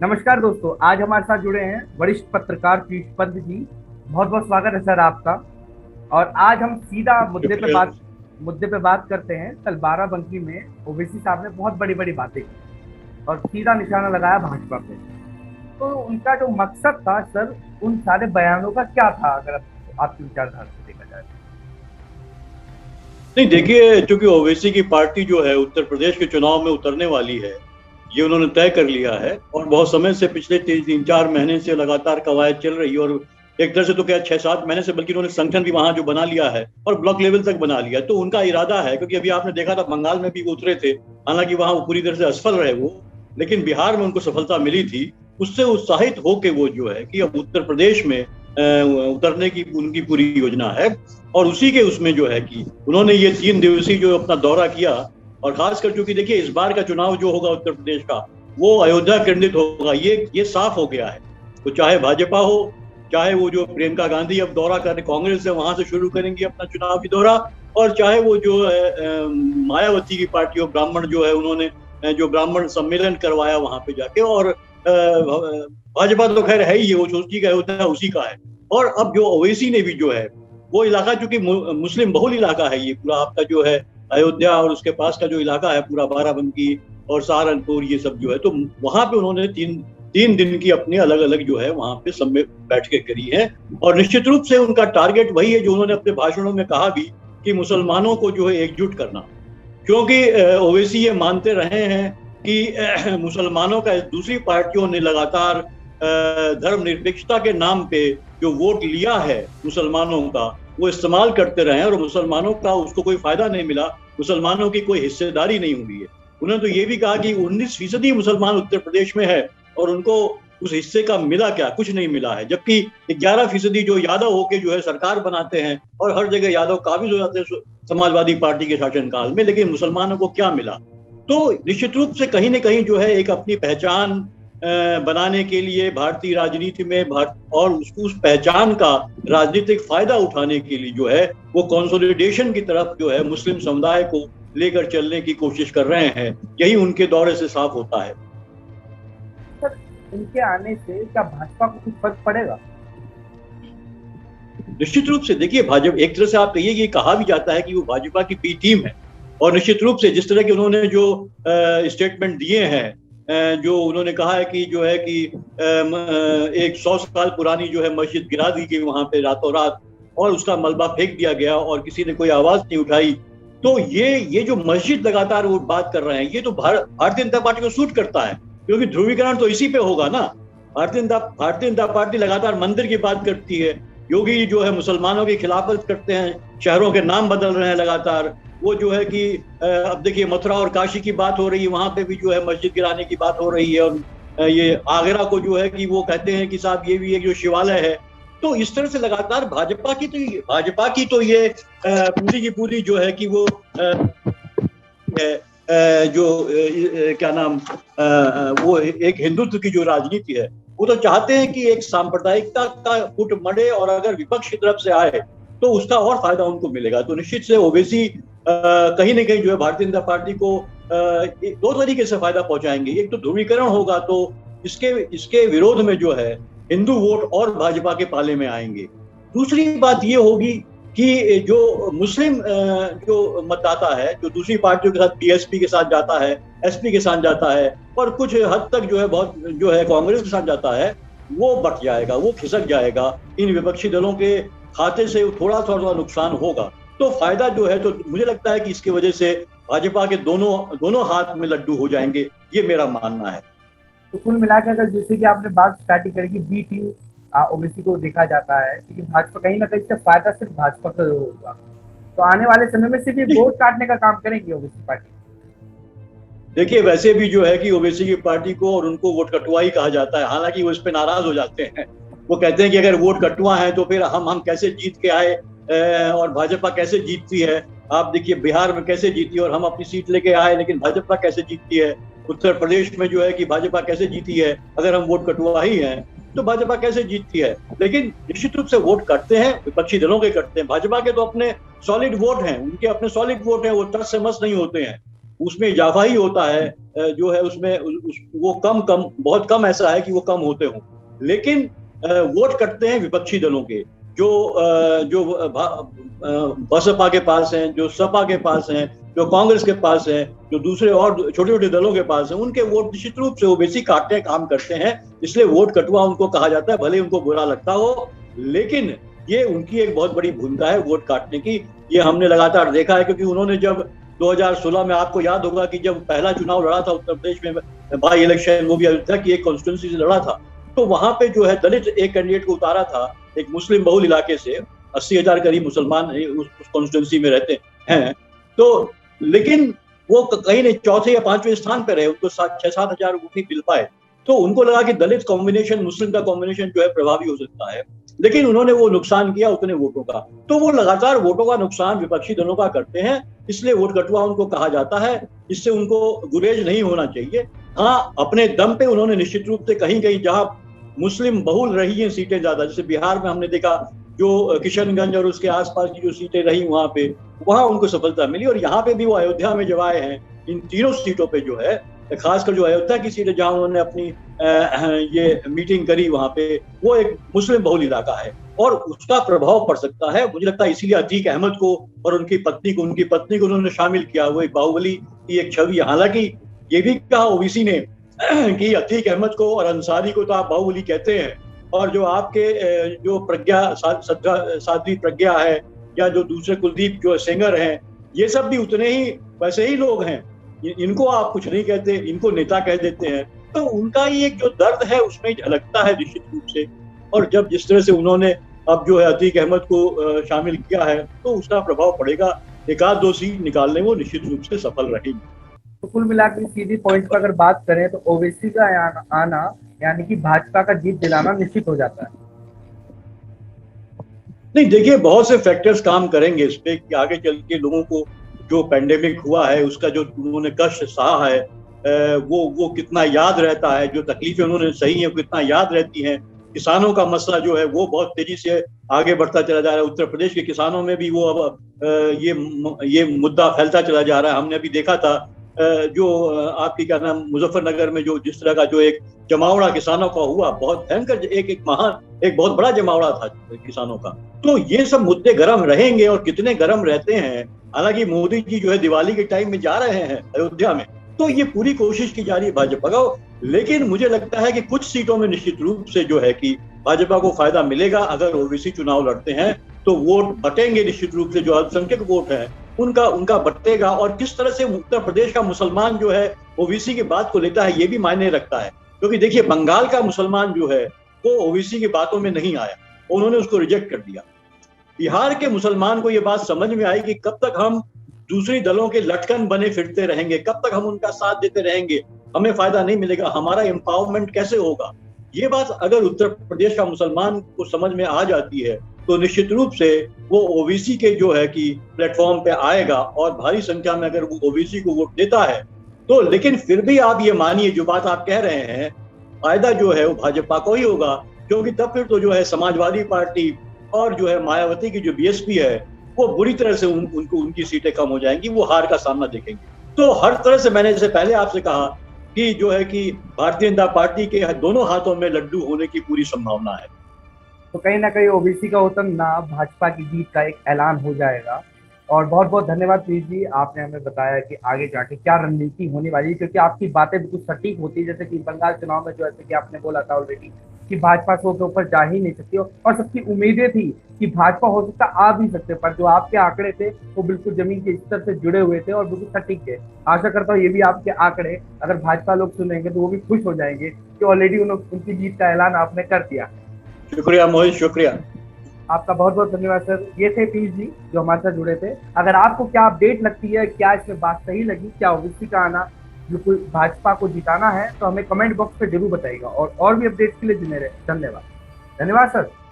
नमस्कार दोस्तों, आज हमारे साथ जुड़े हैं वरिष्ठ पत्रकार पीयूष पंत जी। बहुत बहुत स्वागत है सर आपका। और आज हम सीधा शुक्रिया। मुद्दे पे बात करते हैं। कल बाराबंकी में ओवैसी साहब ने बहुत बड़ी बड़ी बातें की और सीधा निशाना लगाया भाजपा पे। तो उनका जो मकसद था सर, उन सारे बयानों का क्या था, अगर आपकी विचारधारा से देखा जाए? नहीं, देखिए, चूंकि ओवैसी की पार्टी जो है उत्तर प्रदेश के चुनाव में उतरने वाली है, ये उन्होंने तय कर लिया है। और बहुत समय से, पिछले 3-4 महीने से लगातार कवायद चल रही है। और एक तरह से तो क्या 6-7 महीने से, बल्कि उन्होंने संगठन भी वहां जो बना लिया है और ब्लॉक लेवल तक बना लिया। तो उनका इरादा है, क्योंकि अभी आपने देखा था बंगाल में भी वो उतरे थे, हालांकि वहां वो पूरी तरह से असफल रहे वो, लेकिन बिहार में उनको सफलता मिली थी। उससे उत्साहित होकर वो जो है कि अब उत्तर प्रदेश में उतरने की उनकी पूरी योजना है। और उसी के उसमें जो है कि उन्होंने ये 3 दिवसीय जो अपना दौरा किया। और खासकर चूंकि देखिए, इस बार का चुनाव जो होगा उत्तर प्रदेश का, वो अयोध्या केंद्रित होगा, ये साफ हो गया है। तो चाहे भाजपा हो, चाहे वो जो प्रियंका गांधी अब दौरा कर कांग्रेस से वहां से शुरू करेंगी अपना चुनावी दौरा, और चाहे वो जो है मायावती की पार्टी हो, ब्राह्मण जो है, उन्होंने जो ब्राह्मण सम्मेलन करवाया वहां पे जाके। और भाजपा तो खैर है ही, वो सोची का अयोध्या उसी का है। और अब जो ओवैसी ने भी जो है, वो इलाका चूंकि मुस्लिम बहुल इलाका है, ये पूरा आपका जो है अयोध्या और उसके पास का जो इलाका है पूरा बाराबंकी और सहारनपुर, ये सब जो है, तो वहां पे उन्होंने तीन तीन दिन की अपनी अलग अलग जो है वहां पे सब में बैठकें करी हैं। और निश्चित रूप से उनका टारगेट वही है जो उन्होंने अपने भाषणों में कहा भी, कि मुसलमानों को जो है एकजुट करना। क्योंकि ओवैसी ये मानते रहे हैं कि मुसलमानों का दूसरी पार्टियों ने लगातार धर्मनिरपेक्षता के नाम पे जो वोट लिया है मुसलमानों का, वो इस्तेमाल करते रहे, और मुसलमानों का उसको कोई फायदा नहीं मिला, मुसलमानोों की कोई हिस्सेदारी नहीं हुई है। उन्होंने तो ये भी कहा कि 19% मुसलमान उत्तर प्रदेश में है, और उनको उस हिस्से का मिला क्या? कुछ नहीं मिला है। जबकि 11% जो यादव होके जो है सरकार बनाते हैं, और हर जगह यादव काबिज हो जाते हैं समाजवादी पार्टी के शासनकाल में, लेकिन मुसलमानों को क्या मिला? तो निश्चित रूप से कहीं ना कहीं जो है एक अपनी पहचान बनाने के लिए भारतीय राजनीति में और उस पहचान का राजनीतिक फायदा उठाने के लिए जो है वो कंसोलिडेशन की तरफ जो है मुस्लिम समुदाय को लेकर चलने की कोशिश कर रहे हैं। यही उनके दौरे से साफ होता है। सर, इनके आने से क्या भाजपा को कुछ फर्क पड़ेगा? निश्चित रूप से देखिए, भाजपा एक तरह से आप कहिए कि कहा भी जाता है कि वो भाजपा की बी टीम है। और निश्चित रूप से जिस तरह के उन्होंने जो स्टेटमेंट दिए हैं, जो उन्होंने कहा है कि जो है कि एक 100 साल पुरानी जो है मस्जिद गिरा दी गई वहां पे रातों रात, और उसका मलबा फेंक दिया गया और किसी ने कोई आवाज नहीं उठाई। तो ये जो मस्जिद लगातार वो बात कर रहे हैं, ये तो भारतीय जनता पार्टी को सूट करता है, क्योंकि ध्रुवीकरण तो इसी पे होगा ना। भारतीय जनता पार्टी लगातार मंदिर की बात करती है। योगी जो है मुसलमानों की खिलाफत करते हैं, शहरों के नाम बदल रहे हैं लगातार। वो जो है कि अब देखिए, मथुरा और काशी की बात हो रही है, वहां पे भी जो है मस्जिद गिराने की बात हो रही है। और ये आगरा को जो है कि वो कहते हैं कि साहब ये भी एक जो शिवालय है। तो इस तरह से लगातार भाजपा की तो ये पूरी की पूरी जो है कि वो जो क्या नाम, वो एक हिंदुत्व की जो राजनीति है, वो तो चाहते हैं कि एक सांप्रदायिकता का फुट मरे, और अगर विपक्ष की तरफ से आए तो उसका और फायदा उनको मिलेगा। तो निश्चित से ओवैसी कहीं ना कहीं जो है भारतीय जनता पार्टी को दो तरीके से फायदा पहुंचाएंगे। एक तो ध्रुवीकरण होगा, तो इसके विरोध में जो है हिंदू वोट और भाजपा के पाले में आएंगे। दूसरी बात ये होगी कि जो मुस्लिम जो मतदाता है, जो दूसरी पार्टियों के साथ बीएसपी के साथ जाता है, एसपी के साथ जाता है, और कुछ हद तक जो है बहुत जो है कांग्रेस के साथ जाता है, वो बट जाएगा, वो खिसक जाएगा। इन विपक्षी दलों के खाते से थोड़ा थोड़ा नुकसान होगा। तो फायदा जो है, तो मुझे लगता है कि इसकी वजह से भाजपा के दोनों हाथ में लड्डू हो जाएंगे, ये मेरा मानना है। तो कुल मिलाकर अगर जैसे कि आपने बात स्टार्टिंग करी कि बी टीम ओबीसी को देखा जाता है, क्योंकि भाजपा कहीं ना कहीं से फायदा सिर्फ भाजपा का होगा। तो आने वाले समय में सिर्फ ये वोट काटने का काम करेंगे ओबीसी पार्टी। देखिए, वैसे भी जो है कि ओवैसी की पार्टी को और उनको वोट कटुआ ही कहा जाता है। हालांकि वो इस पे नाराज हो जाते हैं। वो कहते हैं कि अगर वोट कटुआ है तो फिर हम कैसे जीत के आए, और भाजपा कैसे जीतती है। आप देखिए, बिहार में कैसे जीती और हम अपनी सीट लेके आए, लेकिन भाजपा कैसे जीतती है। उत्तर प्रदेश में जो है कि भाजपा कैसे जीती है, अगर हम वोट कटुआ ही हैं तो भाजपा कैसे जीतती है। लेकिन निश्चित रूप से वोट कटते हैं, विपक्षी दलों के कटते हैं। भाजपा के तो अपने सॉलिड वोट हैं, उनके अपने सॉलिड वोट हैं, वो टस से मस नहीं होते हैं, उसमें इजाफा ही होता है। जो है उसमें वो बहुत कम ऐसा है कि वो कम होते हों, लेकिन वोट कटते हैं विपक्षी दलों के, जो बसपा के पास हैं, जो सपा के पास हैं, जो कांग्रेस के पास हैं, जो दूसरे और छोटे छोटे दलों के पास हैं, उनके वोट निश्चित रूप से ओबीसी काटने काम करते हैं। इसलिए वोट कटुआ उनको कहा जाता है, भले उनको बुरा लगता हो, लेकिन ये उनकी एक बहुत बड़ी भूमिका है वोट काटने की। ये हमने लगातार देखा है, क्योंकि उन्होंने जब 2016 में, आपको याद होगा कि जब पहला चुनाव लड़ा था उत्तर प्रदेश में, बाई इलेक्शन, वो भी अयोध्या की एक कॉन्स्टिट्यूंसी से लड़ा था, तो वहां पे जो है दलित एक कैंडिडेट को उतारा था, एक मुस्लिम बहुल इलाके से, 80,000 करीब मुसलमान उस कॉन्स्टिट्यूंसी में रहते हैं। तो लेकिन वो कहीं नहीं, चौथे या पांचवें स्थान पर रहे, उनको 6-7 हजार वोट ही मिल पाए। तो उनको लगा कि दलित कॉम्बिनेशन, मुस्लिम का कॉम्बिनेशन जो है प्रभावी हो सकता है, लेकिन उन्होंने वो नुकसान किया उतने वोटों का। तो वो लगातार वोटों का नुकसान विपक्षी दलों का करते हैं, इसलिए वोट कटुआ उनको कहा जाता है। इससे उनको गुरेज नहीं होना चाहिए। हाँ, अपने दम पे उन्होंने निश्चित रूप से कहीं कहीं जहां मुस्लिम बहुल रही हैं सीटें ज्यादा, जैसे बिहार में हमने देखा, जो किशनगंज और उसके आसपास की जो सीटें रही वहां उनको सफलता मिली। और यहाँ पे भी वो अयोध्या में जब आए हैं, इन तीनों सीटों पे जो है, खासकर जो अयोध्या की सीट है जहां उन्होंने अपनी ये मीटिंग करी, वहां पे वो एक मुस्लिम बहुल इलाका है और उसका प्रभाव पड़ सकता है। मुझे लगता है इसीलिए अतीक अहमद को और उनकी पत्नी को उन्होंने शामिल किया। वो एक बाहुबली की एक छवि, हालांकि ये भी कहा ओबीसी ने कि अतीक अहमद को और अंसारी को तो आप बाहुबली कहते हैं, और जो आपके जो साध्वी प्रज्ञा है, या जो दूसरे कुलदीप जो सेंगर हैं, ये सब भी उतने ही वैसे ही लोग हैं, इनको आप कुछ नहीं कहते, इनको नेता कह देते हैं। तो उनका ये एक जो दर्द है उसमें झलकता है निश्चित रूप से। और जब जिस तरह से उन्होंने अब जो है अतीक अहमद को शामिल किया है, तो उसका प्रभाव पड़ेगा। एक आध दो सीट निकालने वो निश्चित रूप से सफल रहेंगे। तो कुल मिलाकर सीधी पॉइंट पर अगर बात करें तो ओवैसी का आना यानी कि भाजपा का जीत दिलाना निश्चित हो जाता है। नहीं, देखिए, बहुत से फैक्टर्स काम करेंगे इस पे कि आगे चल के लोगों को जो पैंडेमिक हुआ है, उसका जो उन्होंने कष्ट सहा है, वो कितना याद रहता है, जो तकलीफें उन्होंने सही हैं कितना याद रहती हैं। किसानों का मसला जो है वो बहुत तेजी से आगे बढ़ता चला जा रहा है। उत्तर प्रदेश के किसानों में भी वो अब ये मुद्दा फैलता चला जा रहा है। हमने अभी देखा था जो आपकी क्या नाम, मुजफ्फरनगर में जो जिस तरह का जो एक जमावड़ा किसानों का हुआ, बहुत भयंकर, एक बहुत बड़ा जमावड़ा था किसानों का। तो ये सब मुद्दे गर्म रहेंगे, और कितने गर्म रहते हैं। हालांकि मोदी जी जो है दिवाली के टाइम में जा रहे हैं अयोध्या में, तो ये पूरी कोशिश की जा रही है भाजपा का। लेकिन मुझे लगता है कि कुछ सीटों में निश्चित रूप से जो है कि भाजपा को फायदा मिलेगा। अगर ओबीसी चुनाव लड़ते हैं तो वोट बटेंगे निश्चित रूप से, जो अल्पसंख्यक वोट है उनका बटेगा। और किस तरह से उत्तर प्रदेश का मुसलमान जो है ओबीसी की बात को लेता है, ये भी मायने रखता है। क्योंकि देखिए, बंगाल का मुसलमान जो है वो ओबीसी की बातों में नहीं आया, उन्होंने उसको रिजेक्ट कर दिया। बिहार के मुसलमान को ये बात समझ में आई कि कब तक हम दूसरी दलों के लटकन बने फिरते रहेंगे, कब तक हम उनका साथ देते रहेंगे, हमें फायदा नहीं मिलेगा, हमारा एम्पावरमेंट कैसे होगा। ये बात अगर उत्तर प्रदेश का मुसलमान को समझ में आ जाती है, तो निश्चित रूप से वो ओबीसी के जो है कि प्लेटफॉर्म पे आएगा, और भारी संख्या में अगर वो ओबीसी को वोट देता है तो। लेकिन फिर भी आप ये मानिए, जो बात आप कह रहे हैं, फायदा जो है वो भाजपा को ही होगा, क्योंकि तब फिर तो जो है समाजवादी पार्टी और जो है मायावती की जो बीएसपी है, वो बुरी तरह से उनकी सीटें कम हो जाएंगी, वो हार का सामना देखेंगे। तो हर तरह से, मैंने जैसे पहले आपसे कहा कि जो है कि भारतीय जनता पार्टी के दोनों हाथों में लड्डू होने की पूरी संभावना है। तो कहीं ना कहीं ओबीसी का उतरना भाजपा की जीत का एक ऐलान हो जाएगा। और बहुत बहुत धन्यवाद पीयूष जी, आपने हमें बताया कि आगे जाके क्या रणनीति होने वाली है, क्योंकि आपकी बातें बिल्कुल सटीक होती है। जैसे कि बंगाल चुनाव में जैसे कि आपने बोला था ऑलरेडी कि भाजपा 100 के ऊपर जा ही नहीं सकती, और सबकी उम्मीदें थी कि भाजपा हो सकता आ भी सकते, पर जो आपके आंकड़े थे वो बिल्कुल जमीन के स्तर से जुड़े हुए थे और बिल्कुल सटीक थे। आशा करता हूँ ये भी आपके आंकड़े अगर भाजपा लोग सुनेंगे तो वो भी खुश हो जाएंगे कि ऑलरेडी उनकी जीत का ऐलान आपने कर दिया। शुक्रिया मोहित, शुक्रिया आपका, बहुत बहुत धन्यवाद सर। ये थे पीयूष जी जो हमारे साथ जुड़े थे। अगर आपको क्या अपडेट लगती है, क्या इसमें बात सही लगी, क्या ओबीसी का आना बिल्कुल भाजपा को जिताना है, तो हमें कमेंट बॉक्स पे जरूर बताइएगा। और भी अपडेट्स के लिए जुड़े रहे। धन्यवाद सर।